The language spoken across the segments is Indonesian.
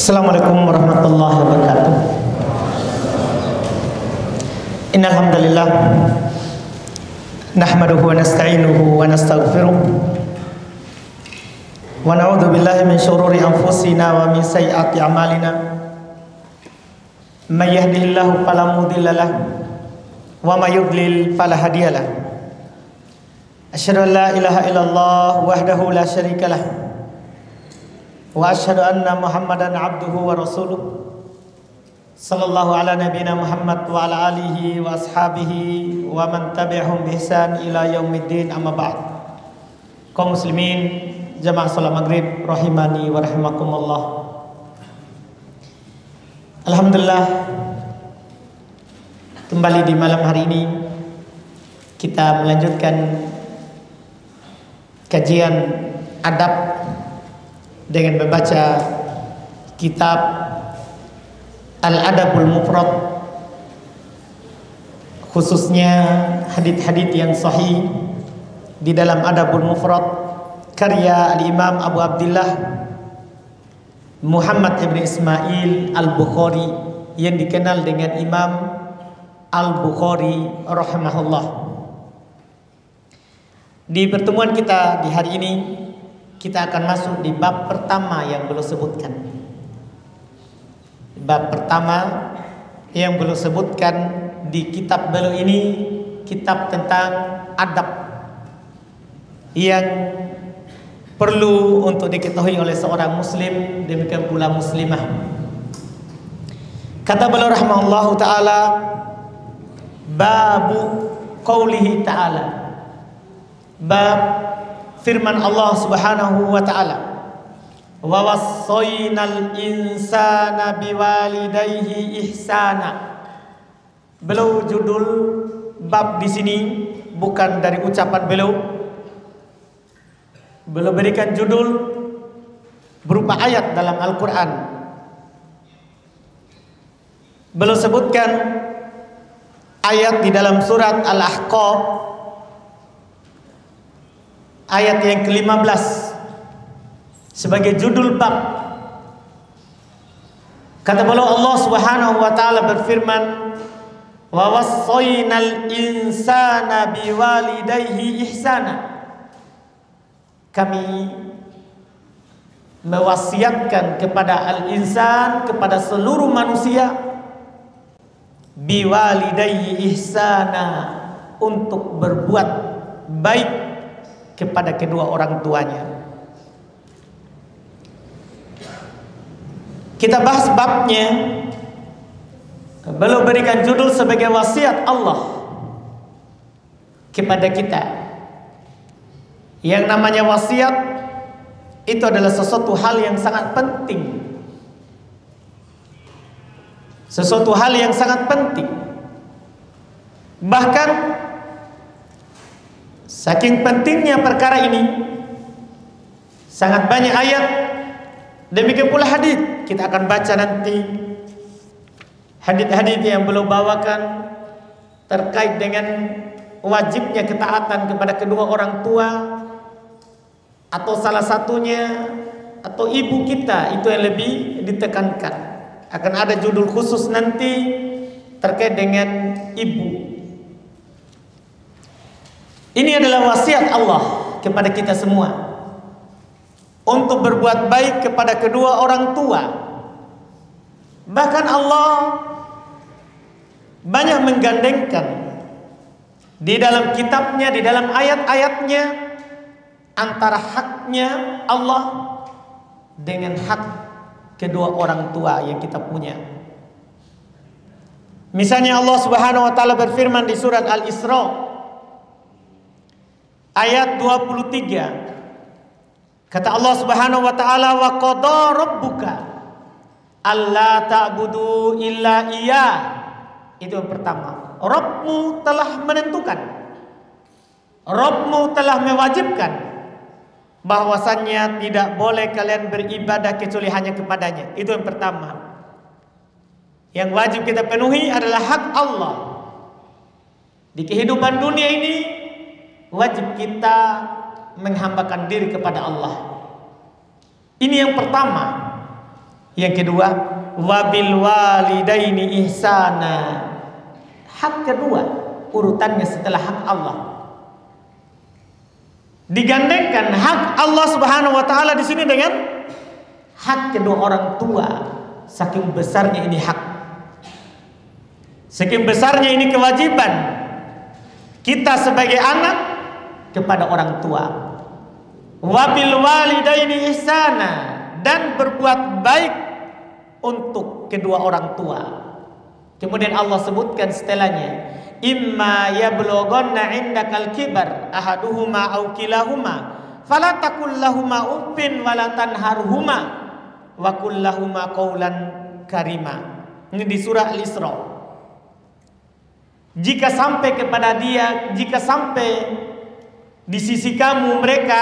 Assalamualaikum warahmatullahi wabarakatuh. Innal hamdalillah nahmaduhu wa nasta'inuhu wa nastaghfiruh wa na'udzu billahi min shururi anfusina wa min sayyiati a'malina. May yahdihillahu fala mudilla lahu wa may yudlil fala hadiya lahu. Asyhadu an la ilaha illallah wahdahu la syarika lahu wa asyhadu anna Muhammadan abduhu wa rasuluh sallallahu ala nabiyina Muhammad wa ala alihi wa ashabihi wa man tabi'ahum bi ihsan ila yaumiddin, amma ba'd. Kaum muslimin jamaah salat maghrib rahimani wa rahimakumullah. Alhamdulillah, kembali di malam hari ini kita melanjutkan kajian adab dengan membaca kitab Al-Adabul Mufrad, khususnya hadits-hadits yang sahih di dalam Adabul Mufrad karya Al-Imam Abu Abdullah Muhammad ibn Ismail Al-Bukhari yang dikenal dengan Imam Al-Bukhari rahimahullah. Di pertemuan kita di hari ini kita akan masuk di bab pertama yang beliau sebutkan. Bab pertama yang beliau sebutkan di kitab beliau ini, kitab tentang adab yang perlu untuk diketahui oleh seorang muslim, demikian pula muslimah. Kata beliau rahimahullahu taala, babu qaulihi taala, bab firman Allah Subhanahu wa taala, wa wassaynal insana biwalidayhi ihsana. Beliau judul bab di sini bukan dari ucapan beliau. Beliau berikan judul berupa ayat dalam Al-Qur'an. Beliau sebutkan ayat di dalam surat Al-Ahqaf ayat yang ke-15 sebagai judul bab. Kata beliau, Allah Subhanahu wa taala berfirman, wa wassaynal insana biwalidayhi ihsana. Kami mewasiatkan kepada al-insan, kepada seluruh manusia, biwalidayhi ihsana, untuk berbuat baik kepada kedua orang tuanya. Kita bahas babnya. Beliau berikan judul sebagai wasiat Allah kepada kita. Yang namanya wasiat itu adalah sesuatu hal yang sangat penting. Sesuatu hal yang sangat penting. Bahkan saking pentingnya perkara ini, sangat banyak ayat, demikian pula hadis. Kita akan baca nanti hadis-hadis yang beliau bawakan terkait dengan wajibnya ketaatan kepada kedua orang tua, atau salah satunya, atau ibu kita, itu yang lebih ditekankan. Akan ada judul khusus nanti terkait dengan ibu. Ini adalah wasiat Allah kepada kita semua untuk berbuat baik kepada kedua orang tua. Bahkan Allah banyak menggandengkan di dalam kitabnya, di dalam ayat-ayatnya, antara haknya Allah dengan hak kedua orang tua yang kita punya. Misalnya Allah Subhanahu wa taala berfirman di surat Al-Isra ayat 23. Kata Allah Subhanahu wa taala, wa qada rabbuka alla ta'budu illa iyyah. Itu yang pertama. Rabbmu telah menentukan, Rabbmu telah mewajibkan bahwasannya tidak boleh kalian beribadah kecuali hanya kepadanya. Itu yang pertama. Yang wajib kita penuhi adalah hak Allah. Di kehidupan dunia ini wajib kita menghambakan diri kepada Allah. Ini yang pertama. Yang kedua, wabil walidaini ihsana. Hak kedua urutannya setelah hak Allah. Digandengkan hak Allah Subhanahu wa taala di sini dengan hak kedua orang tua. Saking besarnya ini hak. Saking besarnya ini kewajiban kita sebagai anak kepada orang tua. Wabil walidaini ihsana, dan berbuat baik untuk kedua orang tua. Kemudian Allah sebutkan setelahnya, imma yablughanna 'indakal kibar ahaduhuma aw kilahuma fala taqul lahumā uffin wa la tanharhumā wa qul lahumā qawlan karima. Ini di surah Al-Isra. Jika sampai di sisi kamu mereka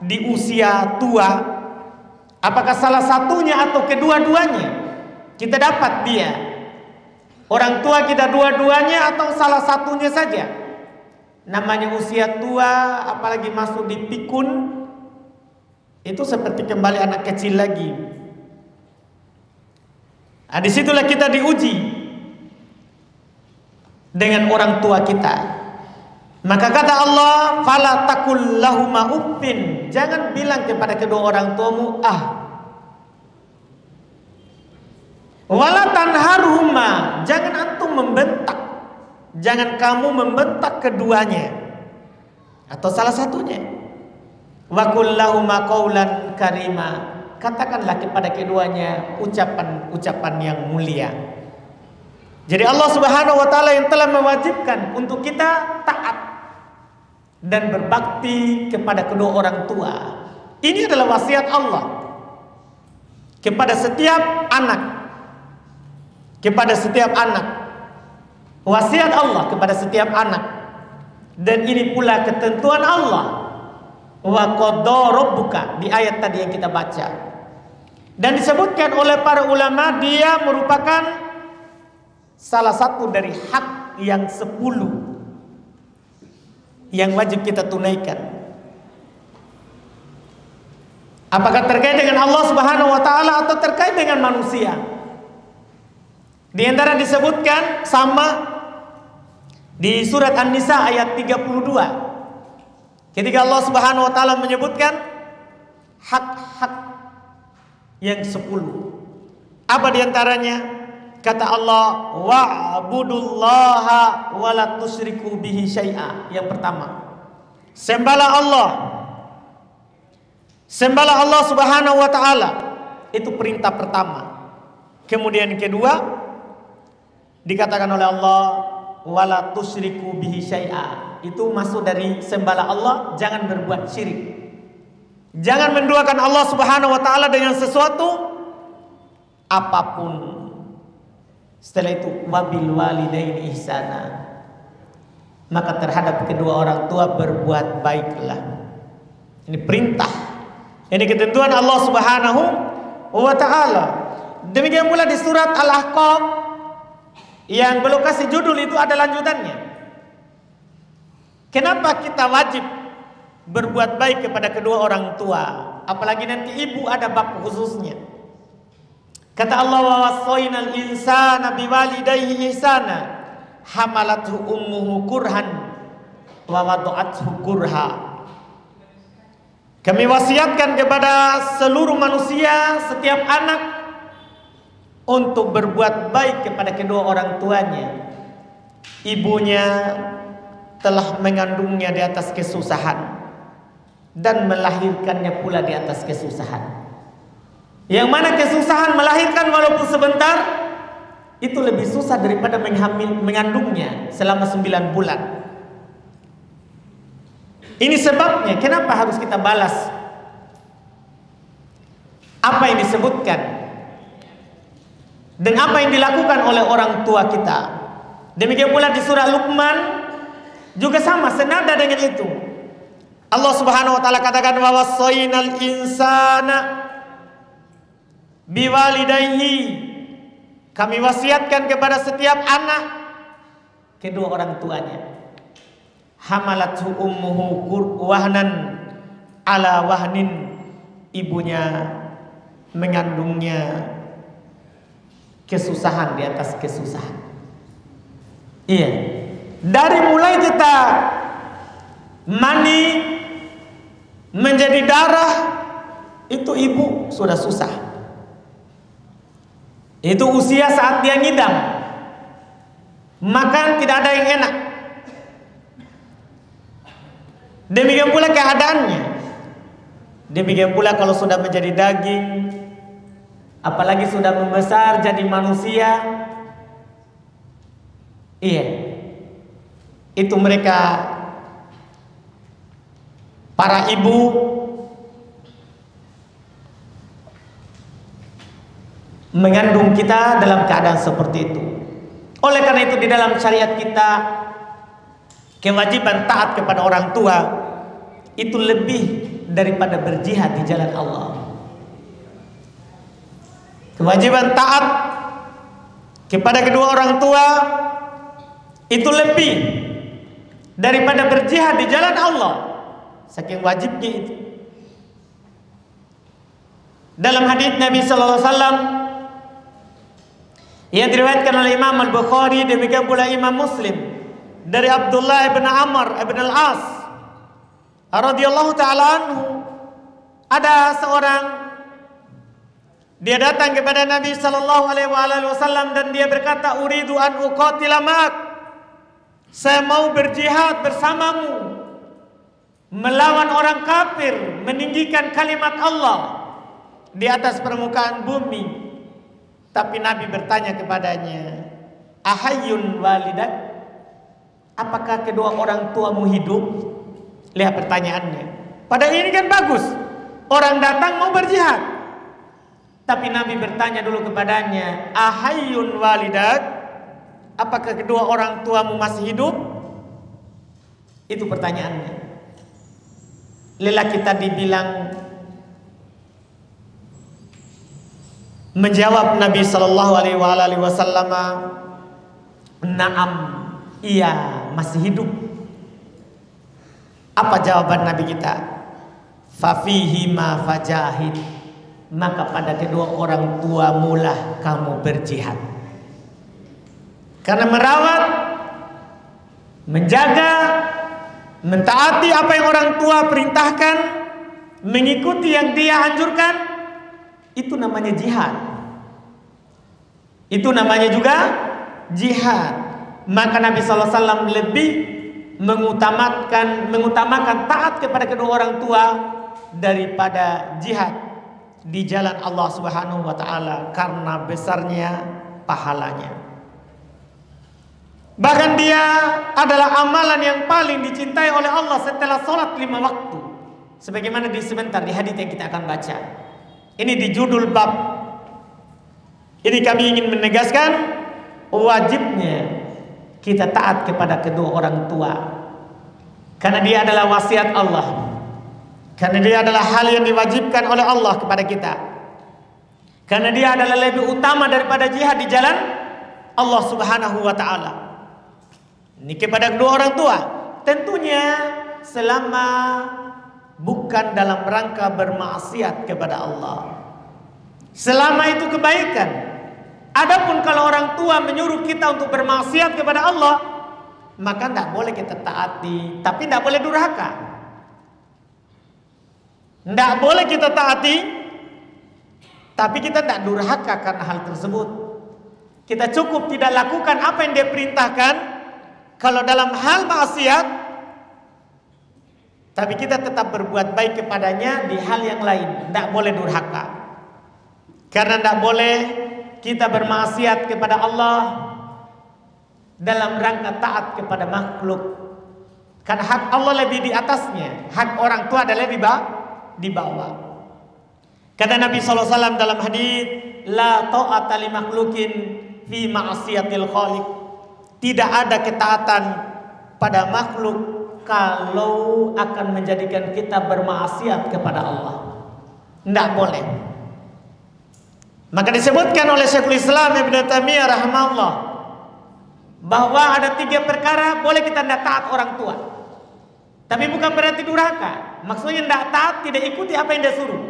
di usia tua, apakah salah satunya atau kedua-duanya, kita dapat dia orang tua kita dua-duanya atau salah satunya saja. Namanya usia tua, apalagi masuk di pikun, itu seperti kembali anak kecil lagi. Nah, disitulah kita diuji dengan orang tua kita. Maka kata Allah, fala taqul lahumā uffin, jangan bilang kepada kedua orang tuamu wala tanharhumā, jangan antum membentak, jangan kamu membentak keduanya atau salah satunya. Wa qul lahumā qawlan karima, katakanlah kepada keduanya ucapan-ucapan yang mulia. Jadi Allah Subhanahu wa taala yang telah mewajibkan untuk kita taat dan berbakti kepada kedua orang tua. Ini adalah wasiat Allah kepada setiap anak. Kepada setiap anak. Wasiat Allah kepada setiap anak. Dan ini pula ketentuan Allah. Wa qadha rabbuka, di ayat tadi yang kita baca. Dan disebutkan oleh para ulama, dia merupakan salah satu dari hak yang 10 yang wajib kita tunaikan. Apakah terkait dengan Allah Subhanahu wa taala atau terkait dengan manusia? Di antara disebutkan sama di surat An-Nisa ayat 32. Ketika Allah Subhanahu wa taala menyebutkan hak-hak yang 10. Apa di antaranya? Kata Allah, wa'budullaha wa la tusyriku bihi syai'a. Yang pertama, sembahlah Allah. Sembahlah Allah Subhanahu wa taala. Itu perintah pertama. Kemudian kedua, dikatakan oleh Allah, wa la tusyriku bihi syai'a. Itu masuk dari sembahlah Allah, jangan berbuat syirik. Jangan menduakan Allah Subhanahu wa taala dengan sesuatu apapun. Setelah itu wabil walidaini ihsana, maka terhadap kedua orang tua berbuat baiklah. Ini perintah, ini ketentuan Allah Subhanahu wa taala. Demikian pula di surat Al-Ahqaf yang belum kasih judul, itu ada lanjutannya. Kenapa kita wajib berbuat baik kepada kedua orang tua? Apalagi nanti ibu ada bab khususnya. Kata Allah, wa wassaynal insana biwalidayhi ihsana hamalathu ummuhu kurhan wa wada'athu kurha. Kami wasiatkan kepada seluruh manusia, setiap anak, untuk berbuat baik kepada kedua orang tuanya. Ibunya telah mengandungnya di atas kesusahan dan melahirkannya pula di atas kesusahan. Yang mana kesusahan melahirkan walaupun sebentar itu lebih susah daripada mengandungnya selama 9 bulan. Ini sebabnya kenapa harus kita balas apa yang disebutkan dan apa yang dilakukan oleh orang tua kita. Demikian pula di surah Luqman juga sama, senada dengan itu. Allah Subhanahu wa taala katakan, wa wassaynal insana biwalidayhi, kami wasiatkan kepada setiap anak kedua orang tuanya. Hamalathu ummuhu wahnan ala wahnin, ibunya mengandungnya kesusahan di atas kesusahan. Iya, dari mulai kita mani menjadi darah, itu ibu sudah susah. Itu usia saat dia ngidam, makan tidak ada yang enak. Demikian pula keadaannya. Demikian pula kalau sudah menjadi daging, apalagi sudah membesar jadi manusia. Iya, itu mereka para ibu mengandung kita dalam keadaan seperti itu. Oleh karena itu di dalam syariat kita, kewajiban taat kepada orang tua itu lebih daripada berjihad di jalan Allah. Kewajiban taat kepada kedua orang tua itu lebih daripada berjihad di jalan Allah. Saking wajibnya itu. Dalam hadits Nabi sallallahu alaihi wasallam yang diriwayatkan oleh Imam Al-Bukhari, demikian pula Imam Muslim, dari Abdullah bin Amr bin Al-As radhiyallahu taala anhu, ada seorang, dia datang kepada Nabi sallallahu alaihi wasallam dan dia berkata, uridu an uqatila ma'ak, saya mau berjihad bersamamu melawan orang kafir, meninggikan kalimat Allah di atas permukaan bumi. Tapi Nabi bertanya kepadanya, ahayyun walidak, apakah kedua orang tuamu hidup? Lihat pertanyaannya. Padahal ini kan bagus, orang datang mau berjihad. Tapi Nabi bertanya dulu kepadanya, ahayyun walidak, apakah kedua orang tuamu masih hidup? Itu pertanyaannya. Lelaki tadi bilang, menjawab Nabi sallallahu alaihi wasallam, "Na'am, iya masih hidup." Apa jawaban Nabi kita? Fafihi ma fajahid, maka pada kedua orang tua mulah kamu berjihad. Karena merawat, menjaga, mentaati apa yang orang tua perintahkan, mengikuti yang dia anjurkan, itu namanya jihad. Itu namanya juga jihad. Maka Nabi SAW lebih mengutamakan taat kepada kedua orang tua daripada jihad di jalan Allah Subhanahu wa taala, karena besarnya pahalanya. Bahkan dia adalah amalan yang paling dicintai oleh Allah setelah sholat 5 waktu, sebagaimana sebentar di hadits yang kita akan baca. Ini di judul bab ini kami ingin menegaskan wajibnya kita taat kepada kedua orang tua, karena dia adalah wasiat Allah, karena dia adalah hal yang diwajibkan oleh Allah kepada kita, karena dia adalah lebih utama daripada jihad di jalan Allah Subhanahu wa taala. Ini kepada kedua orang tua, tentunya selama bukan dalam rangka bermaksiat kepada Allah, selama itu kebaikan. Adapun kalau orang tua menyuruh kita untuk bermaksiat kepada Allah, maka tidak boleh kita taati, tapi tidak boleh durhaka. Tidak boleh kita taati, tapi kita tidak durhaka karena hal tersebut. Kita cukup tidak lakukan apa yang dia perintahkan. Kalau dalam hal maksiat, tapi kita tetap berbuat baik kepadanya di hal yang lain. Tidak boleh durhaka. Karena tidak boleh kita bermaksiat kepada Allah dalam rangka taat kepada makhluk. Karena hak Allah lebih di atasnya, hak orang tua adalah di bawah. Kata Nabi SAW dalam hadis, la ta'ata li makhlukin fi ma'siyatil khaliq. Tidak ada ketaatan pada makhluk kalau akan menjadikan kita bermaksiat kepada Allah. Tidak boleh. Maka disebutkan oleh Syekhul Islam Ibn Taimiyah rahimahullah bahwa ada 3 perkara boleh kita tidak taat orang tua, tapi bukan berarti durhaka. Maksudnya tidak taat, tidak ikuti apa yang dia suruh.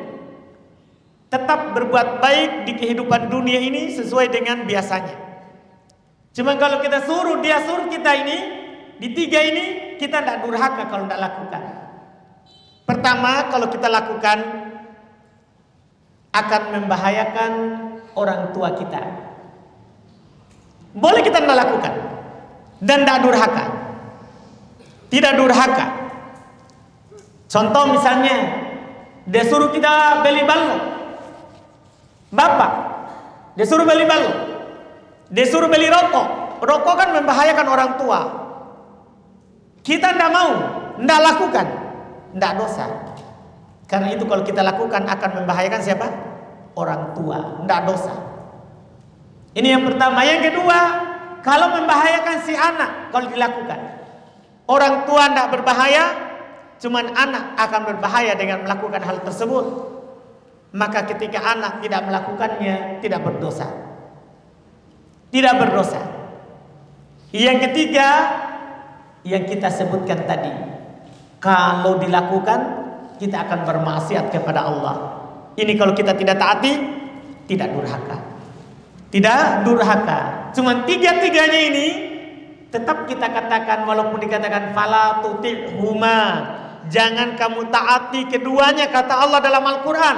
tetap berbuat baik di kehidupan dunia ini sesuai dengan biasanya. Cuma kalau kita suruh, dia suruh kita ini, di tiga ini kita tidak durhaka kalau tidak lakukan. Pertama, kalau kita lakukan akan membahayakan orang tua kita. Boleh kita tidak lakukan dan tidak durhaka. Tidak durhaka. Contoh misalnya, dia suruh kita beli balok. Bapak, dia suruh beli balok. Dia suruh beli rokok. Rokok kan membahayakan orang tua. Kita tidak mau, tidak lakukan, tidak dosa. Karena itu kalau kita lakukan akan membahayakan siapa? Orang tua, tidak dosa. Ini yang pertama. Yang kedua, kalau membahayakan si anak kalau dilakukan. Orang tua tidak berbahaya, cuman anak akan berbahaya dengan melakukan hal tersebut. Maka ketika anak tidak melakukannya, tidak berdosa. Tidak berdosa. Yang ketiga, yang kita sebutkan tadi, kalau dilakukan kita akan bermaksiat kepada Allah. Ini kalau kita tidak taati, tidak durhaka. Tidak durhaka. Cuman tiga-tiganya ini tetap kita katakan, walaupun dikatakan fala tuti'huma, jangan kamu taati keduanya, kata Allah dalam Al-Quran.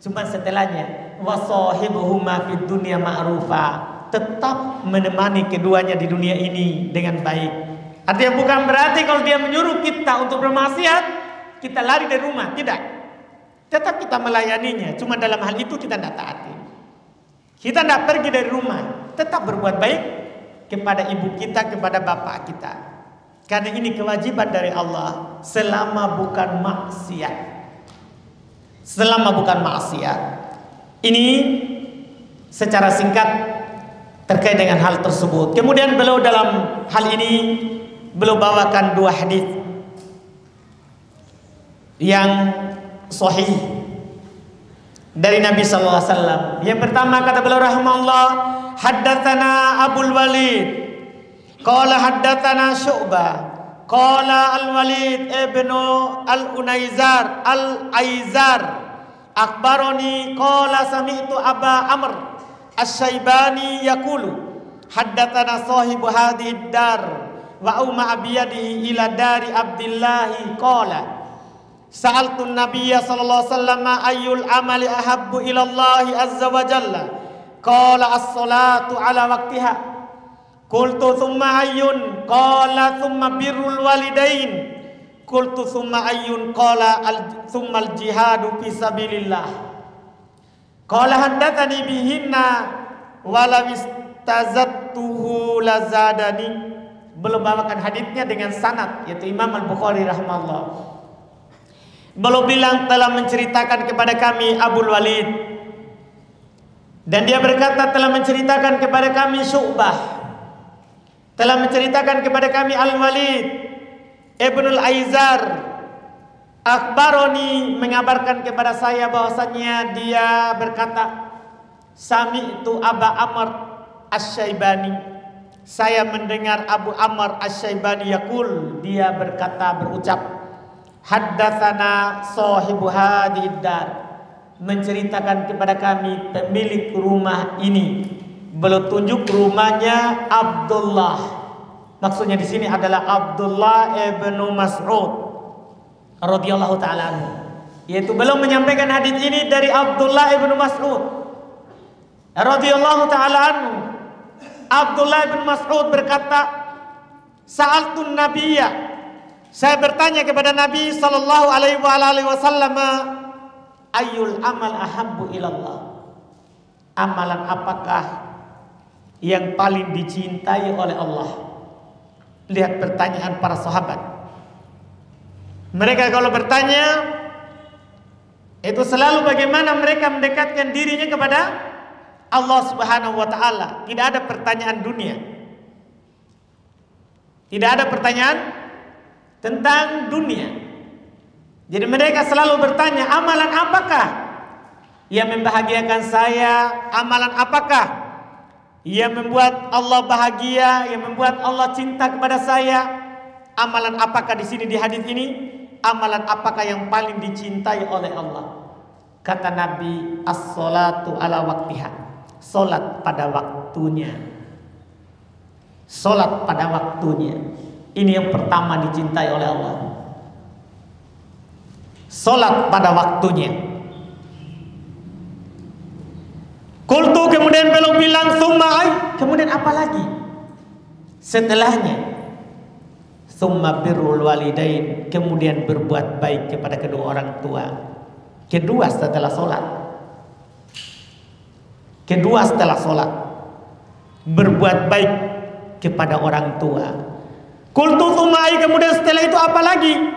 Cuma setelahnya wasahibuhuma fid dunya ma'rufa, tetap menemani keduanya di dunia ini dengan baik. Artinya bukan berarti kalau dia menyuruh kita untuk bermaksiat kita lari dari rumah, tidak. Tetap kita melayaninya, cuma dalam hal itu kita tidak taati. Kita tidak pergi dari rumah, tetap berbuat baik kepada ibu kita, kepada bapak kita. Karena ini kewajiban dari Allah selama bukan maksiat. Selama bukan maksiat. Ini secara singkat terkait dengan hal tersebut. Kemudian beliau dalam hal ini beliau bawakan dua hadis yang sahih dari Nabi sallallahu alaihi wasallam. Yang pertama kata beliau rahimahullah, haddatsana Abul Walid qala haddatsana Syu'bah qala Al-Walid ibnu Al-Unaizar Al-Aizar akhbarani qala sami'tu Aba Amr Asy-Syaibani yaqulu haddatsana sahibu hadhihi dar wa umma biyadihi ila dari Abdillah qala sa'altu an-nabiyya sallallahu alaihi wasallam ayyul amali ahabbu ila Allah azza wa jalla qala as-salatu ala waqtiha qultu thumma ayyun qala thumma birrul walidain qultu thumma ayyun qala thumma al-jihadu fi sabilillah qala haddatsani bihinna wala istazattuhu lazadani. Belum bawakan hadisnya dengan sanad, yaitu Imam Al-Bukhari rahimahullah. Belum bilang telah menceritakan kepada kami Abul Walid, dan dia berkata telah menceritakan kepada kami Syu'bah, telah menceritakan kepada kami Al-Walid Ibnu Al-Aizar akhbaroni, mengabarkan kepada saya bahwasannya dia berkata sami'tu Aba Amr Asy-Syaibani, saya mendengar Abu Amr Asy-Syaibani yaqul, dia berkata, berucap, haddatsana sahibu hadhihi dar, menceritakan kepada kami pemilik rumah ini. Beliau tunjuk rumahnya Abdullah. Maksudnya di sini adalah Abdullah ibnu Mas'ud radhiyallahu taala anhu. Yaitu beliau menyampaikan hadis ini dari Abdullah ibnu Mas'ud radhiyallahu taala anhu. Abdullah bin Mas'ud berkata, sa'altun nabiyya, saya bertanya kepada Nabi sallallahu alaihi wasallam, ayyul amal ahabbu ilallah, amalan apakah yang paling dicintai oleh Allah? Lihat pertanyaan para sahabat. Mereka kalau bertanya itu selalu bagaimana mereka mendekatkan dirinya kepada Allah Subhanahu wa taala. Tidak ada pertanyaan dunia. Tidak ada pertanyaan tentang dunia. Jadi mereka selalu bertanya, amalan apakah yang membahagiakan saya? Amalan apakah yang membuat Allah bahagia, yang membuat Allah cinta kepada saya? Amalan apakah di sini di hadis ini? Amalan apakah yang paling dicintai oleh Allah? Kata Nabi, as-sholatu ala waktiha. Salat pada waktunya. Salat pada waktunya. Ini yang pertama dicintai oleh Allah. Salat pada waktunya. Qultu, kemudian beliau bilang, summa ay, kemudian apa lagi setelahnya? Summa birrul walidain, kemudian berbuat baik kepada kedua orang tua. Kedua setelah sholat. Kedua setelah sholat, berbuat baik kepada orang tua. Qultu summa ay, kemudian setelah itu apa lagi?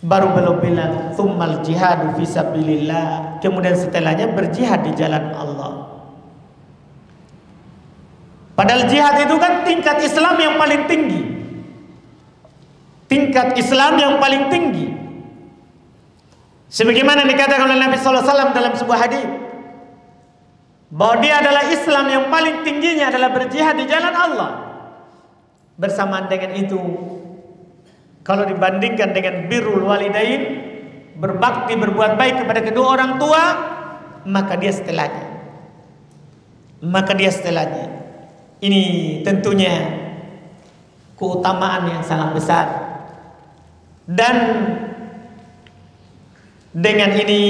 Baru belum bilang tsummal jihadu fisabilillah, kemudian setelahnya berjihad di jalan Allah. Padahal jihad itu kan tingkat Islam yang paling tinggi. Tingkat Islam yang paling tinggi. Sebagaimana dikatakan oleh Nabi sallallahu alaihi wasallam dalam sebuah hadis, bahwa dia adalah Islam yang paling tingginya adalah berjihad di jalan Allah. Bersamaan dengan itu, kalau dibandingkan dengan birrul walidain, berbakti, berbuat baik kepada kedua orang tua, maka dia setelahnya. Ini tentunya keutamaan yang sangat besar. Dan dengan ini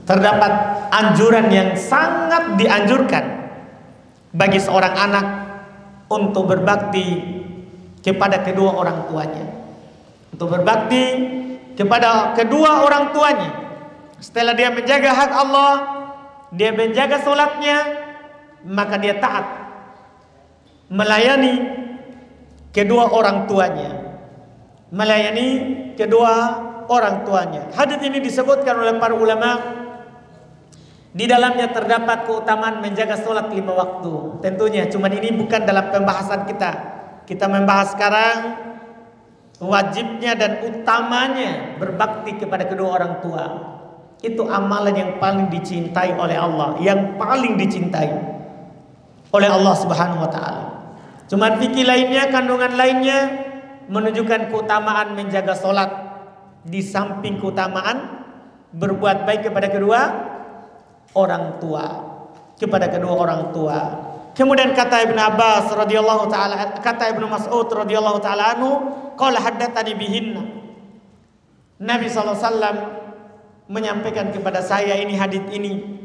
terdapat anjuran yang sangat dianjurkan bagi seorang anak untuk berbakti kepada kedua orang tuanya. Untuk berbakti kepada kedua orang tuanya. Setelah dia menjaga hak Allah, dia menjaga sholatnya, maka dia taat melayani kedua orang tuanya. Melayani kedua orang tuanya. Hadis ini disebutkan oleh para ulama. Di dalamnya terdapat keutamaan menjaga sholat 5 waktu. Tentunya, cuman ini bukan dalam pembahasan kita. Kita membahas sekarang wajibnya dan utamanya berbakti kepada kedua orang tua. Itu amalan yang paling dicintai oleh Allah, yang paling dicintai oleh Allah Subhanahu wa taala. Cuman fikih lainnya, kandungan lainnya menunjukkan keutamaan menjaga sholat di samping keutamaan berbuat baik kepada kedua orang tua, kepada kedua orang tua. Kemudian kata Ibnu Abbas radhiyallahu taala, kata Ibnu Mas'ud radhiyallahu taala anhu, qala haddatsani bihinna. Nabi sallallahu alaihi wasallam menyampaikan kepada saya ini hadis ini.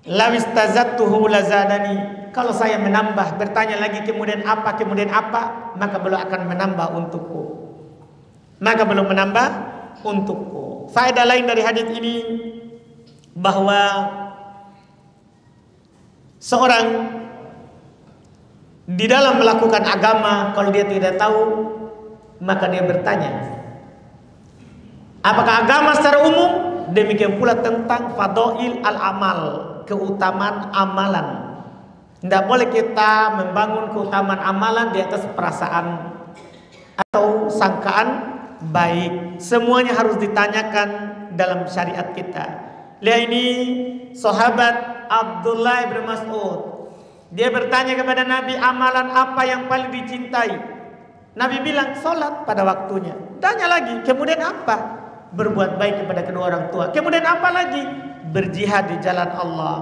Lawis tazattuhu lazadani. Kalau saya menambah, bertanya lagi kemudian apa, maka beliau akan menambah untukku. Maka beliau menambah untukku. Faedah lain dari hadis ini bahwa seorang di dalam melakukan agama, kalau dia tidak tahu, maka dia bertanya. Apakah agama secara umum? Demikian pula tentang fadail al-amal, keutamaan amalan. Tidak boleh kita membangun keutamaan amalan di atas perasaan atau sangkaan baik. Semuanya harus ditanyakan dalam syariat kita. Lihat ini sahabat Abdullah bin Mas'ud. Dia bertanya kepada Nabi, amalan apa yang paling dicintai? Nabi bilang, sholat pada waktunya. Tanya lagi, kemudian apa? Berbuat baik kepada kedua orang tua. Kemudian apa lagi? Berjihad di jalan Allah.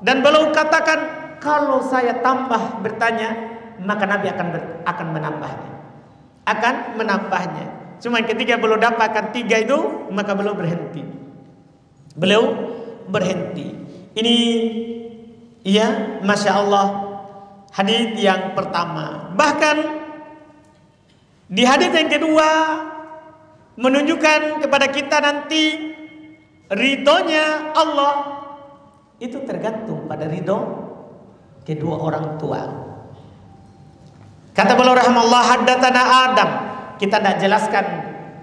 Dan beliau katakan, kalau saya tambah bertanya, maka Nabi akan menambahnya. Akan menambahnya. Cuma ketika beliau dapatkan 3 itu, maka beliau berhenti. Ini ya, Masya Allah, hadis yang pertama. Bahkan di hadis yang kedua menunjukkan kepada kita nanti ridhonya Allah itu tergantung pada ridho kedua orang tua. Kata beliau rahimahullah, haddatsana Adam. Kita tidak jelaskan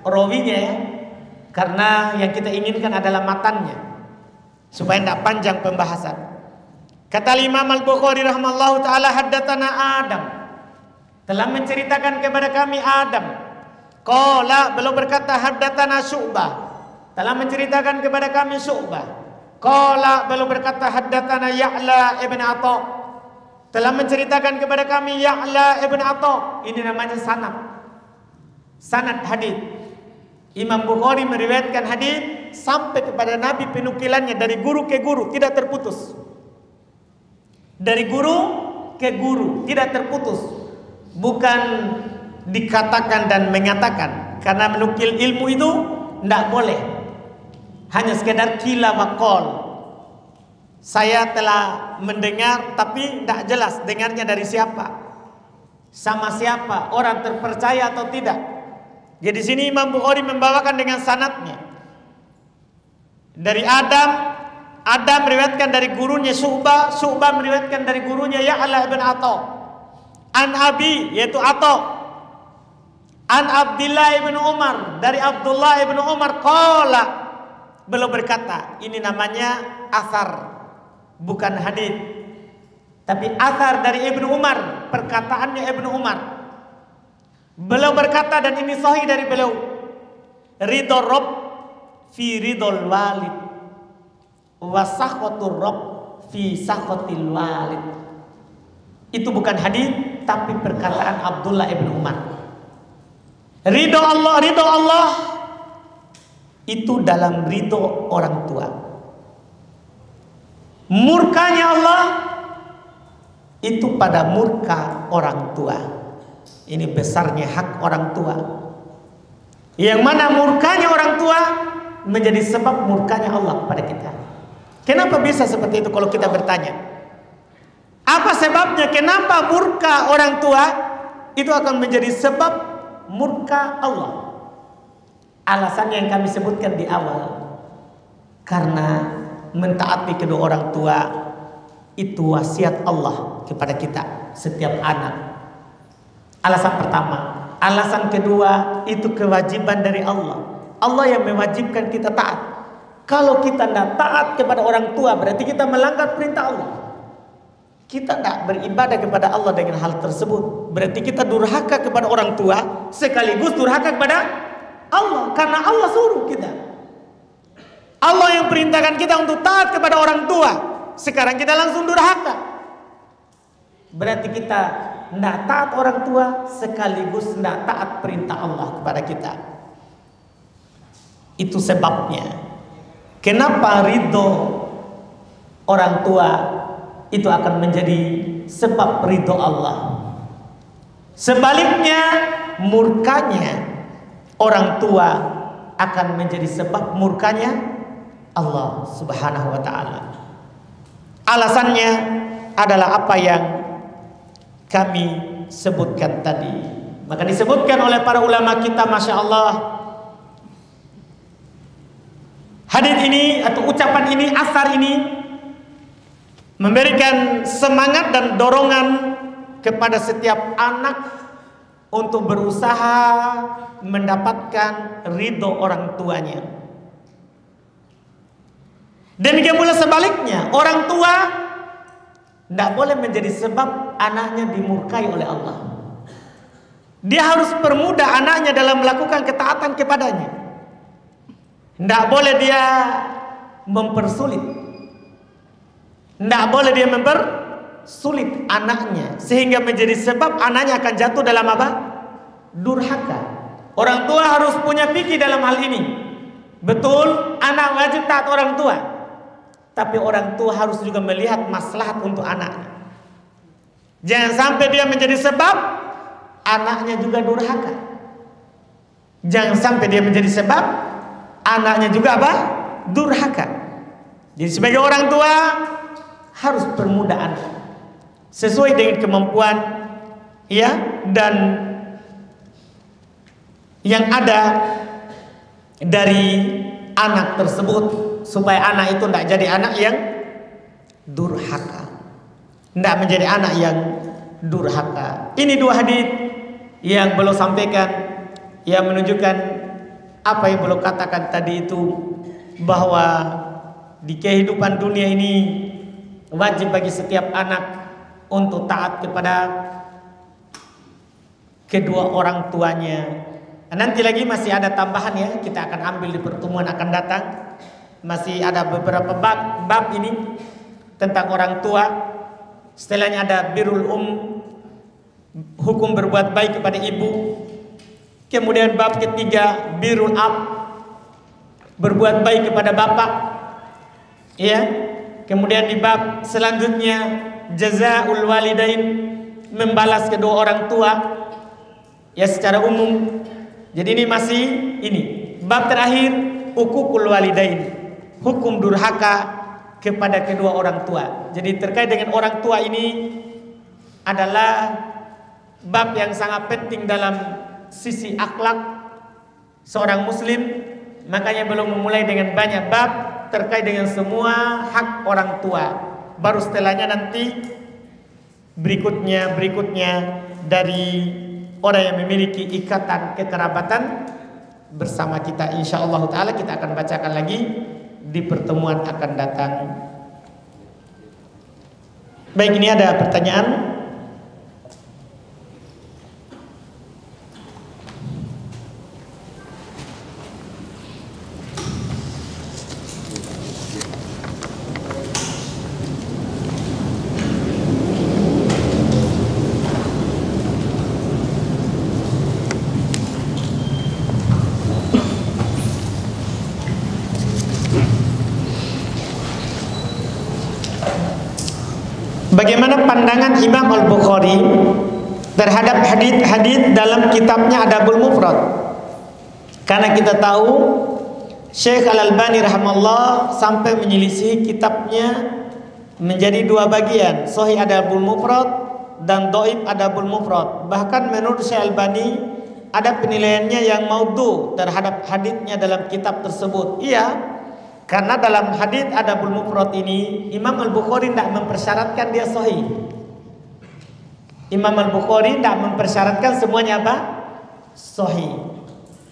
rawinya ya, karena yang kita inginkan adalah matannya, supaya tidak panjang pembahasan. Kata Imam Al-Bukhari rahimahullah taala, haddatsana Adam, telah menceritakan kepada kami Adam. Qala, beliau berkata, haddatsana Syu'bah, telah menceritakan kepada kami Syu'bah. Qala, beliau berkata, haddatsana Ya'la ibn Atha, telah menceritakan kepada kami Ya'la ibn Atha. Ini namanya sanad hadis. Imam Bukhari meriwayatkan hadis sampai kepada Nabi penukilannya dari guru ke guru tidak terputus. Dari guru ke guru tidak terputus. Bukan dikatakan dan mengatakan, karena menukil ilmu itu tidak boleh. Hanya sekedar kila maqal. Saya telah mendengar tapi tidak jelas dengarnya dari siapa, sama siapa, orang terpercaya atau tidak. Jadi sini Imam Bukhari membawakan dengan sanadnya. Dari Adam meriwayatkan dari gurunya Syu'bah meriwayatkan dari gurunya Ya'la ibn Atha. An Abi yaitu Atha. An Abdullah ibn Umar dari Abdullah ibn Umar qala, beliau berkata, ini namanya asar, bukan hadis. Tapi asar dari Ibnu Umar, perkataannya Ibnu Umar. Beliau berkata, dan ini sahih dari beliau, ridho Rabb fi ridhol walid wa sakhatur Rabb fi sakhatil walid. Itu bukan hadis, tapi perkataan Abdullah ibn Umar. Ridho Allah itu dalam ridho orang tua. Murkanya Allah itu pada murka orang tua. Ini besarnya hak orang tua. Yang mana murkanya orang tua menjadi sebab murkanya Allah kepada kita. Kenapa bisa seperti itu kalau kita bertanya? Apa sebabnya kenapa murka orang tua itu akan menjadi sebab murka Allah? Alasannya yang kami sebutkan di awal. Karena mentaati kedua orang tua itu wasiat Allah kepada kita, setiap anak. Alasan pertama. Alasan kedua, itu kewajiban dari Allah. Allah yang mewajibkan kita taat. Kalau kita tidak taat kepada orang tua, berarti kita melanggar perintah Allah. Kita tidak beribadah kepada Allah dengan hal tersebut. Berarti kita durhaka kepada orang tua, sekaligus durhaka kepada Allah. Karena Allah suruh kita. Allah yang perintahkan kita untuk taat kepada orang tua. Sekarang kita langsung durhaka. Berarti kita tidak taat orang tua, sekaligus tidak taat perintah Allah kepada kita. Itu sebabnya kenapa ridho orang tua itu akan menjadi sebab ridho Allah. Sebaliknya murkanya orang tua akan menjadi sebab murkanya Allah Subhanahu wa ta'ala. Alasannya adalah apa yang kami sebutkan tadi. Maka disebutkan oleh para ulama kita, Masya Allah, hadis ini atau ucapan ini, asar ini memberikan semangat dan dorongan kepada setiap anak untuk berusaha mendapatkan ridho orang tuanya. Demikian pula sebaliknya, orang tua tidak boleh menjadi sebab anaknya dimurkai oleh Allah. Dia harus permudah anaknya dalam melakukan ketaatan kepadanya. Tidak boleh dia mempersulit. Tidak boleh dia mempersulit anaknya, sehingga menjadi sebab anaknya akan jatuh dalam apa? Durhaka. Orang tua harus punya fikih dalam hal ini. Betul, anak wajib taat orang tua, tapi orang tua harus juga melihat maslahat untuk anaknya. Jangan sampai dia menjadi sebab anaknya juga durhaka. Jangan sampai dia menjadi sebab anaknya juga apa? Durhaka. Jadi sebagai orang tua harus permudah anak sesuai dengan kemampuan ya dan yang ada dari anak tersebut, supaya anak itu tidak jadi anak yang durhaka, tidak menjadi anak yang durhaka. Ini dua hadis yang beliau sampaikan yang menunjukkan apa yang beliau katakan tadi itu, bahwa di kehidupan dunia ini wajib bagi setiap anak untuk taat kepada kedua orang tuanya. Nanti lagi masih ada tambahan ya, kita akan ambil di pertemuan akan datang. Masih ada beberapa bab ini tentang orang tua. Setelahnya ada birrul hukum berbuat baik kepada ibu. Kemudian bab ketiga birrul ab, berbuat baik kepada bapak. Ya. Kemudian di bab selanjutnya jazaul walidain, membalas kedua orang tua. Ya, secara umum. Jadi ini masih bab terakhir, uququl walidain, hukum durhaka kepada kedua orang tua. Jadi terkait dengan orang tua ini adalah bab yang sangat penting dalam sisi akhlak seorang muslim. Makanya belum memulai dengan banyak bab terkait dengan semua hak orang tua. Baru setelahnya nanti berikutnya dari orang yang memiliki ikatan kekerabatan bersama kita. Insyaallah taala kita akan bacakan lagi di pertemuan akan datang. Baik, ini ada pertanyaan. Bagaimana pandangan Imam Al-Bukhari terhadap hadis-hadis dalam kitabnya Adabul Mufrad? Karena kita tahu Syekh Al-Albani rahimahullah sampai menyelisihi kitabnya menjadi dua bagian, Sahih Adabul Mufrad dan Dhaif Adabul Mufrad. Bahkan menurut Syekh Al-Albani ada penilaiannya yang maudhu terhadap hadisnya dalam kitab tersebut. Iya, karena dalam hadis Adabul Mufrad ini Imam Al-Bukhari tidak mempersyaratkan dia sahih. Imam Al-Bukhari tidak mempersyaratkan semuanya apa? Sahih.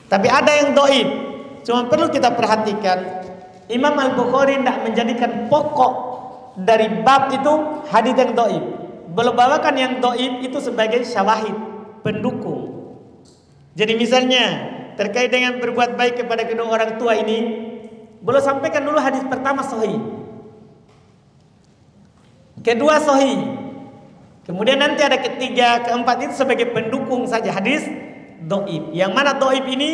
Tapi ada yang dhaif. Cuma perlu kita perhatikan, Imam Al-Bukhari tidak menjadikan pokok dari bab itu hadis yang dhaif. Belum bawakan yang dhaif itu sebagai syawahid, pendukung. Jadi misalnya terkait dengan berbuat baik kepada kedua orang tua ini, belum sampaikan dulu hadis pertama sahih, kedua sahih, kemudian nanti ada ketiga, keempat itu sebagai pendukung saja hadis dhaif. Yang mana dhaif ini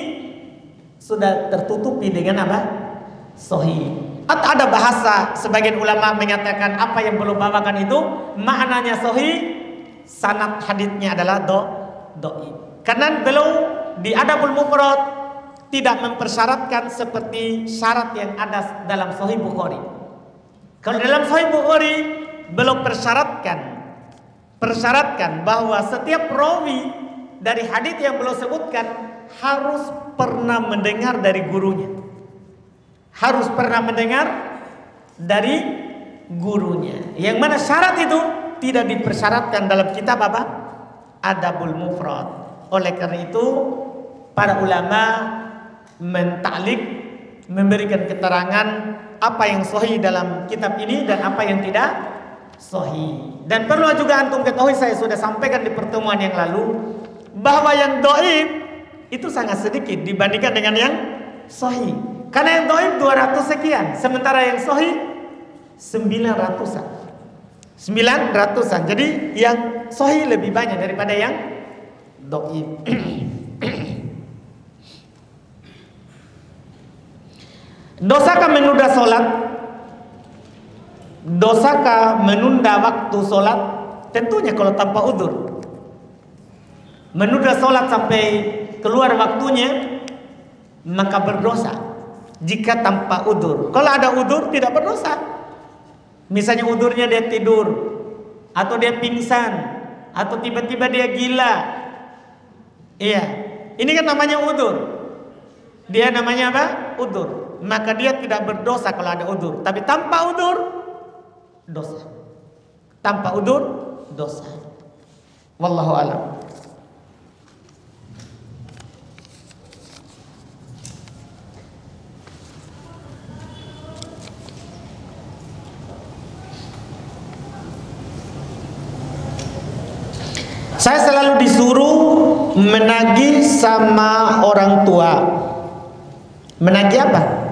sudah tertutupi dengan apa? Sahih. Atau ada bahasa sebagian ulama mengatakan apa yang belum bawakan itu maknanya sahih, sanad hadisnya adalah dhaif. Karena belum di Adabul Mufrad tidak mempersyaratkan seperti syarat yang ada dalam Sahih Bukhari. Kalau dalam Sahih Bukhari belum persyaratkan bahwa setiap rawi dari hadis yang belum sebutkan harus pernah mendengar dari gurunya. Harus pernah mendengar dari gurunya. Yang mana syarat itu tidak dipersyaratkan dalam kitab apa? Adabul Mufrad. Oleh karena itu para ulama mentaklik, memberikan keterangan apa yang sahih dalam kitab ini dan apa yang tidak sahih. Dan perlu juga antum ketahui, saya sudah sampaikan di pertemuan yang lalu bahwa yang dhaif itu sangat sedikit dibandingkan dengan yang sahih. Karena yang dhaif 200 sekian, sementara yang sahih 900-an. 900-an. Jadi yang sahih lebih banyak daripada yang dhaif. Dosakah menunda solat? Dosakah menunda waktu solat? Tentunya kalau tanpa udzur. Menunda solat sampai keluar waktunya maka berdosa jika tanpa udzur. Kalau ada udzur tidak berdosa. Misalnya udzurnya dia tidur, atau dia pingsan, atau tiba-tiba dia gila. Iya, ini kan namanya udzur. Dia namanya apa? Udzur. Maka dia tidak berdosa kalau ada udzur. Tapi tanpa udzur dosa. Tanpa udzur dosa. Wallahu a'lam. Saya selalu disuruh menagih sama orang tua. Menagih apa?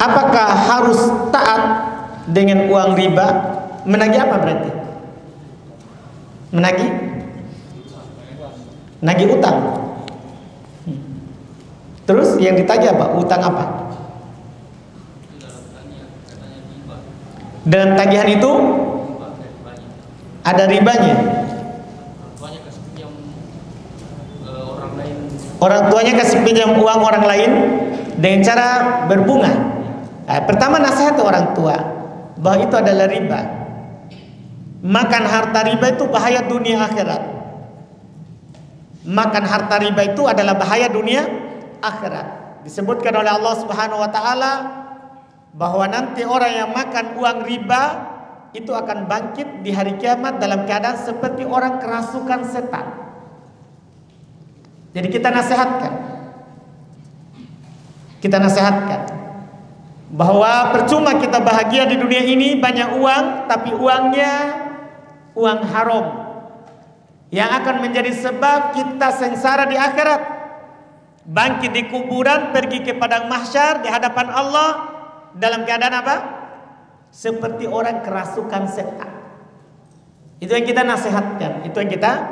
Apakah harus taat dengan uang riba? Menagih apa berarti? Menagih? nagih utang. Terus yang ditagih apa? Utang apa? Dan tagihan itu ada ribanya. Orang tuanya kasih pinjam uang orang lain dengan cara berbunga. Nah, pertama nasihat orang tua bahwa itu adalah riba. Makan harta riba itu bahaya dunia akhirat. Makan harta riba itu adalah bahaya dunia akhirat. Disebutkan oleh Allah Subhanahu wa taala bahwa nanti orang yang makan uang riba itu akan bangkit di hari kiamat dalam keadaan seperti orang kerasukan setan. Jadi kita nasihatkan bahwa percuma kita bahagia di dunia ini banyak uang, tapi uangnya uang haram yang akan menjadi sebab kita sengsara di akhirat, bangkit di kuburan, pergi ke padang mahsyar di hadapan Allah dalam keadaan apa? Seperti orang kerasukan setan. Itu yang kita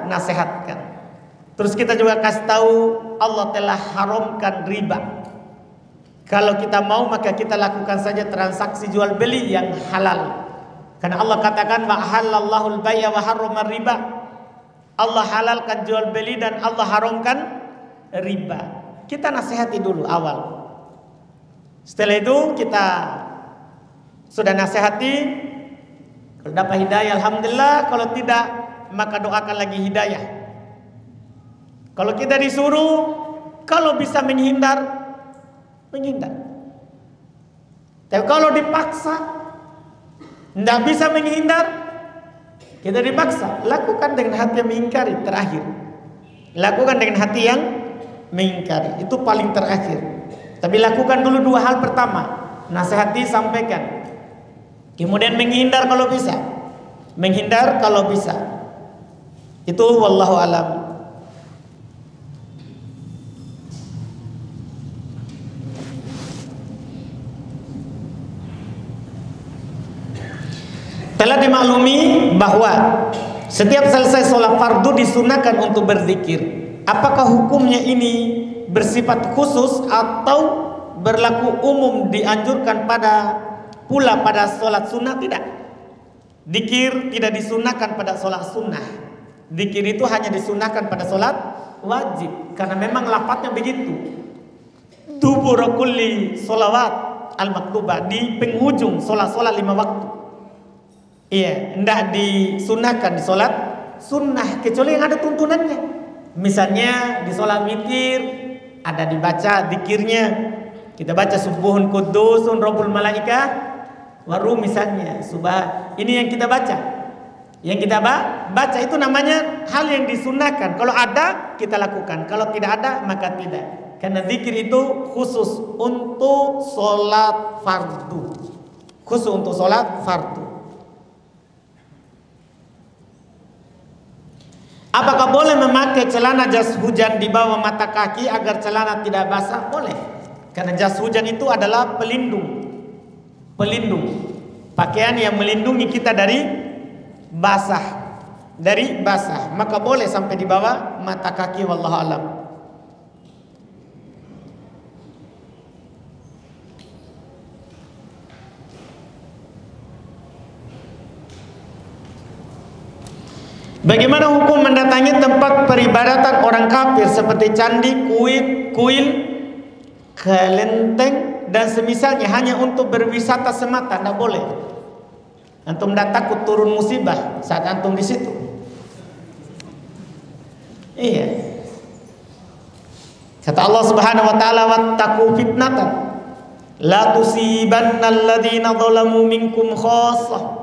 nasihatkan. Terus kita juga kasih tahu Allah telah haramkan riba. Kalau kita mau maka kita lakukan saja transaksi jual beli yang halal. Karena Allah katakan wa halallahu al-bay'a wa harrama riba. Allah halalkan jual beli dan Allah haramkan riba. Kita nasihati dulu awal. Setelah itu kita sudah nasihati, kalau dapat hidayah alhamdulillah, kalau tidak maka doakan lagi hidayah. Kalau kita disuruh, kalau bisa menghindar. Tapi kalau dipaksa, tidak bisa menghindar, kita dipaksa, lakukan dengan hati yang mengingkari terakhir. Lakukan dengan hati yang mengingkari, itu paling terakhir. Tapi lakukan dulu dua hal pertama, nasihati, sampaikan. Kemudian menghindar kalau bisa. Itu wallahu alam. Telah dimaklumi bahwa setiap selesai sholat fardu disunahkan untuk berzikir. Apakah hukumnya ini bersifat khusus atau berlaku umum, dianjurkan pula pada sholat sunnah? Tidak. Dzikir tidak disunahkan pada sholat sunnah. Dzikir itu hanya disunahkan pada sholat wajib, karena memang lafadznya begitu. Dubur kulli sholawat al-maktubah, di penghujung sholat-sholat 5 waktu. Iya, tidak disunahkan di sholat sunnah kecuali yang ada tuntunannya. Misalnya di sholat witir ada dibaca dzikirnya. Kita baca subuhun kudusun rabbul malaikah waruh misalnya. Ini yang kita baca. Yang kita baca itu namanya hal yang disunahkan. Kalau ada kita lakukan, kalau tidak ada maka tidak. Karena dzikir itu khusus untuk sholat fardu. Apakah boleh memakai celana jas hujan di bawah mata kaki agar celana tidak basah? Boleh. Karena jas hujan itu adalah pelindung. Pakaian yang melindungi kita dari basah. Maka boleh sampai di bawah mata kaki, wallahu alam. Bagaimana hukum mendatangi tempat peribadatan orang kafir seperti candi, kuil, kelenteng dan semisalnya hanya untuk berwisata semata? Tidak boleh. Antum tidak takut turun musibah saat antum di situ? Iya. Kata Allah Subhanahu wa taala, wattaqu fitnatan la tusibanna alladziina dzalamu minkum khassah.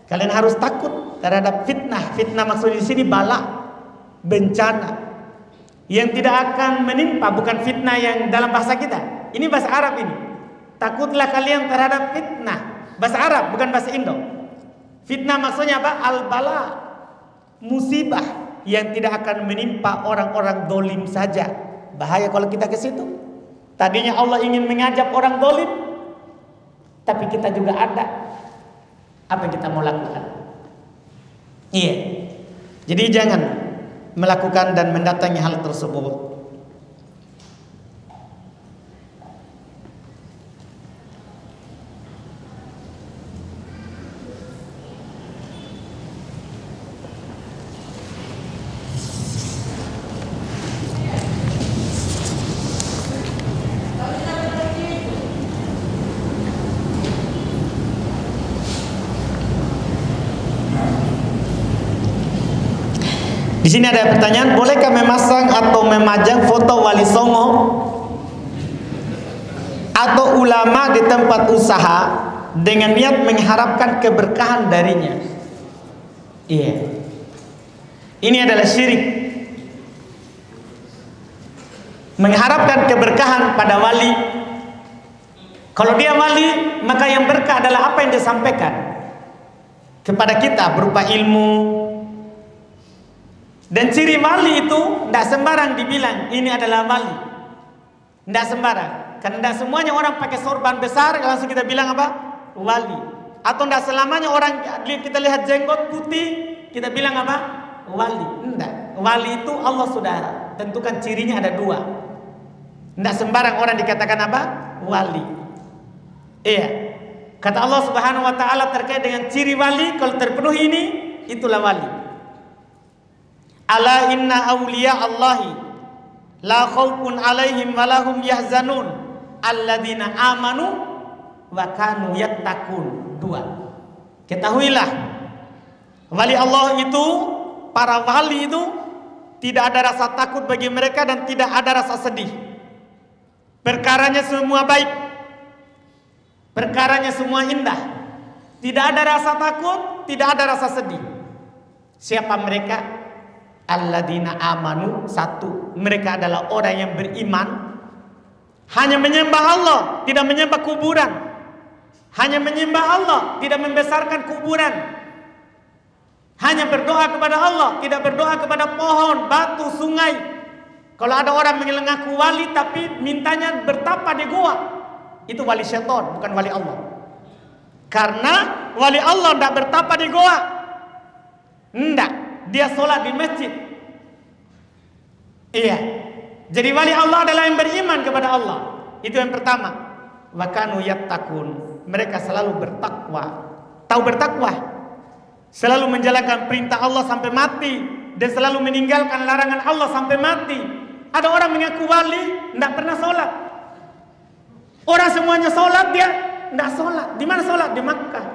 Kalian harus takut terhadap fitnah. Fitnah maksudnya di sini bala, bencana yang tidak akan menimpa. Bukan fitnah yang dalam bahasa kita. Ini bahasa Arab ini. Takutlah kalian terhadap fitnah. Bahasa Arab, bukan bahasa Indo. Fitnah maksudnya apa? Al-bala, musibah yang tidak akan menimpa orang-orang dolim saja. Bahaya kalau kita ke situ. Tadinya Allah ingin mengajak orang dolim, tapi kita juga ada. Apa yang kita mau lakukan? Iya. Jadi jangan melakukan dan mendatangi hal tersebut. Di sini ada pertanyaan, bolehkah memasang atau memajang foto Wali Songo atau ulama di tempat usaha dengan niat mengharapkan keberkahan darinya? Iya. Ini adalah syirik. Mengharapkan keberkahan pada wali. Kalau dia wali, maka yang berkah adalah apa yang disampaikan kepada kita berupa ilmu. Dan ciri wali itu tidak sembarang dibilang ini adalah wali, tidak sembarang. Karena tidak semuanya orang pakai sorban besar langsung kita bilang apa? Wali. Atau tidak selamanya orang kita lihat jenggot putih kita bilang apa? Wali. Tidak. Wali itu Allah sudah tentukan cirinya ada dua. Tidak sembarang orang dikatakan apa? Wali. Iya. Kata Allah Subhanahu Wa Taala terkait dengan ciri wali, kalau terpenuhi ini itulah wali. Ala inna awliya Allahi la khawfun alaihim walahum yahzanun alladzina amanu wa kanu yattaqun. Dua. Ketahuilah, wali Allah itu, para wali itu tidak ada rasa takut bagi mereka dan tidak ada rasa sedih. Perkaranya semua baik, perkaranya semua indah. Tidak ada rasa takut, tidak ada rasa sedih. Siapa mereka? Alladzina amanu, satu, mereka adalah orang yang beriman, hanya menyembah Allah, tidak menyembah kuburan. Hanya menyembah Allah, tidak membesarkan kuburan. Hanya berdoa kepada Allah, tidak berdoa kepada pohon, batu, sungai. Kalau ada orang mengaku wali tapi mintanya bertapa di gua, itu wali syaitan, bukan wali Allah. Karena wali Allah tidak bertapa di gua, tidak. Dia sholat di masjid. Iya. Jadi wali Allah adalah yang beriman kepada Allah. Itu yang pertama. Wa kanu yattaqun. Mereka selalu bertakwa. Tahu bertakwa? Selalu menjalankan perintah Allah sampai mati dan selalu meninggalkan larangan Allah sampai mati. Ada orang mengaku wali, tidak pernah sholat. Orang semuanya sholat, dia tidak sholat. Di mana sholat? Di Makkah.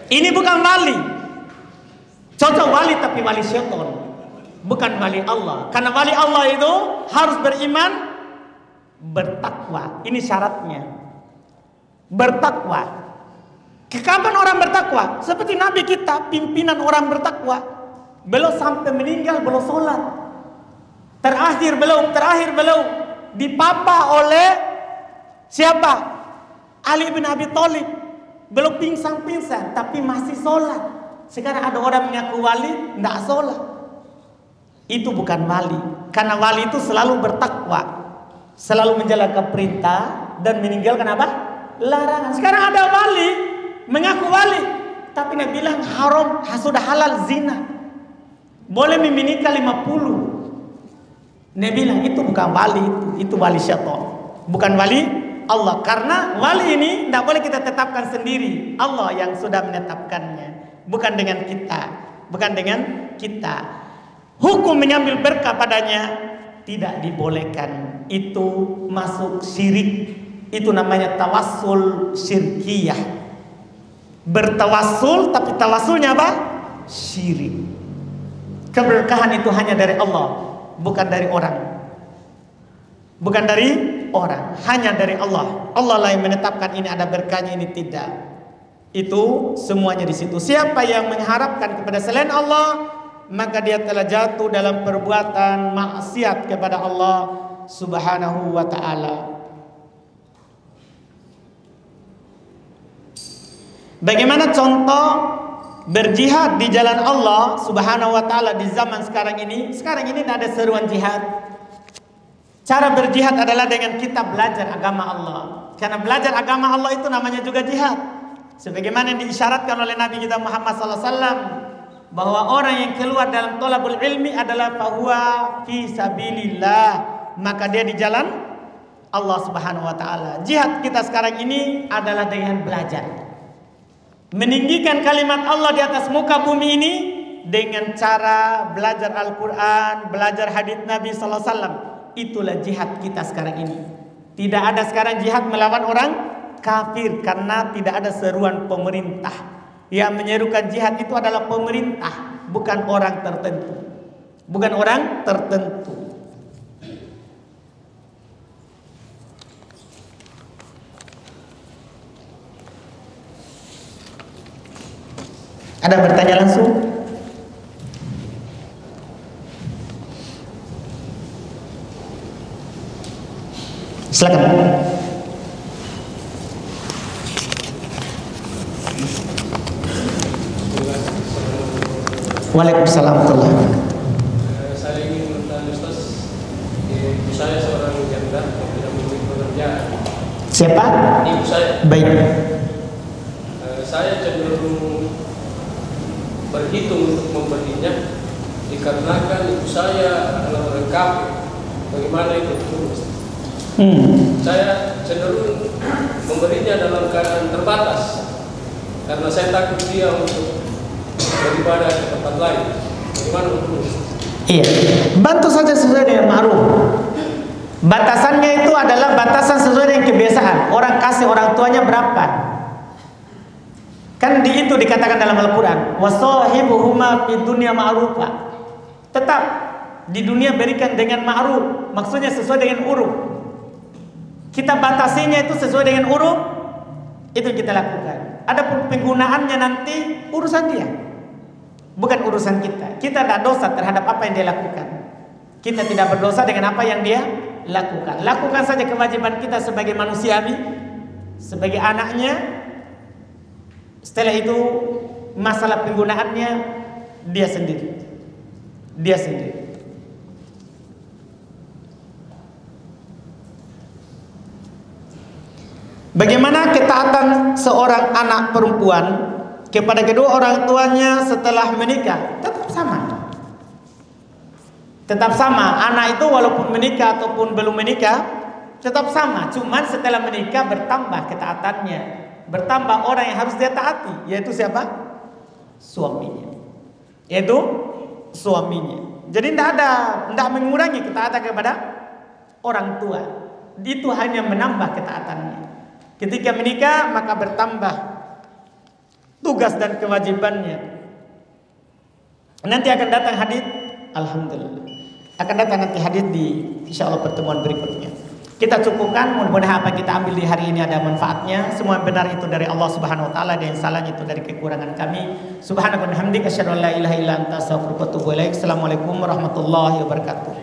Ini bukan wali. Cocok wali tapi wali syaitan, bukan wali Allah. Karena wali Allah itu harus beriman, bertakwa. Ini syaratnya. Bertakwa. Kapan orang bertakwa? Seperti Nabi kita, pimpinan orang bertakwa. Belum sampai meninggal, belum sholat. Terakhir belum. Dipapa oleh siapa? Ali bin Abi Thalib. Belum pingsan-pingsan tapi masih sholat. Sekarang ada orang mengaku wali tidak sholat. Itu bukan wali. Karena wali itu selalu bertakwa, selalu menjalankan perintah dan meninggalkan apa? Larangan. Sekarang ada wali mengaku wali tapi dia bilang haram, sudah halal zina, boleh menikah 50. Dia bilang itu bukan wali, itu wali syaitan, bukan wali Allah. Karena wali ini tidak boleh kita tetapkan sendiri. Allah yang sudah menetapkannya, bukan dengan kita. Hukum mengambil berkah padanya tidak dibolehkan. Itu masuk syirik. Itu namanya tawassul syirkiyah. Bertawassul tapi tawassulnya apa? Syirik. Keberkahan itu hanya dari Allah, bukan dari orang. Bukan dari orang, hanya dari Allah. Allah lah yang menetapkan ini ada berkahnya, ini tidak. Itu semuanya di situ. Siapa yang mengharapkan kepada selain Allah, maka dia telah jatuh dalam perbuatan maksiat kepada Allah Subhanahu wa taala. Bagaimana contoh berjihad di jalan Allah Subhanahu wa taala di zaman sekarang ini? Sekarang ini tidak ada seruan jihad. Cara berjihad adalah dengan kita belajar agama Allah. Karena belajar agama Allah itu namanya juga jihad. Sebagaimana yang diisyaratkan oleh Nabi kita Muhammad SAW. bahwa orang yang keluar dalam thalabul ilmi adalah fahuwa fi sabilillah, maka dia di jalan Allah Subhanahu wa taala. Jihad kita sekarang ini adalah dengan belajar. Meninggikan kalimat Allah di atas muka bumi ini dengan cara belajar Al-Qur'an, belajar hadits Nabi sallallahu alaihi wasallam. Itulah jihad kita sekarang ini. Tidak ada sekarang jihad melawan orang kafir karena tidak ada seruan pemerintah. Yang menyerukan jihad itu adalah pemerintah, bukan orang tertentu. Bukan orang tertentu. Ada bertanya langsung? Silakan. Waalaikumsalam warahmatullahi wabarakatuh. Saya ingin bertanya Ustaz, ibu saya seorang janda tidak memiliki pekerjaan. Siapa? Ibu saya. Baik. Saya cenderung berhitung untuk memberinya dikarenakan ibu saya adalah orang kafir. Bagaimana itu? Saya cenderung memberinya dalam keadaan terbatas karena saya takut dia untuk beribadah ke tempat lain. Bagaimana hukumnya? Iya, bantu saja sesuai dengan ma'ruf. Batasannya itu adalah batasan sesuai dengan kebiasaan. Orang kasih orang tuanya berapa? Kan di itu dikatakan dalam Al-Quran, wasahibuhuma fid dunya ma'rufa. Tetap di dunia berikan dengan ma'ruf, maksudnya sesuai dengan uruf. Kita batasinya itu sesuai dengan uruf, itu kita lakukan. Adapun penggunaannya nanti urusan dia, bukan urusan kita. Kita tidak dosa terhadap apa yang dia lakukan. Kita tidak berdosa dengan apa yang dia lakukan. Lakukan saja kewajiban kita sebagai manusiawi, sebagai anaknya. Setelah itu masalah penggunaannya dia sendiri. Dia sendiri. Bagaimana ketaatan seorang anak perempuan kepada kedua orang tuanya setelah menikah? Tetap sama. Tetap sama. Anak itu walaupun menikah ataupun belum menikah tetap sama. Cuman setelah menikah bertambah ketaatannya, bertambah orang yang harus dia taati, yaitu siapa? Suaminya. Yaitu suaminya. Jadi tidak mengurangi ketaatan kepada orang tua. Itu hanya menambah ketaatannya. Ketika menikah maka bertambah tugas dan kewajibannya. Nanti akan datang hadis, alhamdulillah. Akan datang nanti hadis di insyaallah pertemuan berikutnya. Kita cukupkan, mudah-mudahan apa kita ambil di hari ini ada manfaatnya. Semua yang benar itu dari Allah Subhanahu wa taala dan yang salahnya itu dari kekurangan kami. Subhanaka wa bihamdika asyhadu an la ilaha illa anta astaghfiruka wa atubu ilaik. Assalamualaikum warahmatullahi wabarakatuh.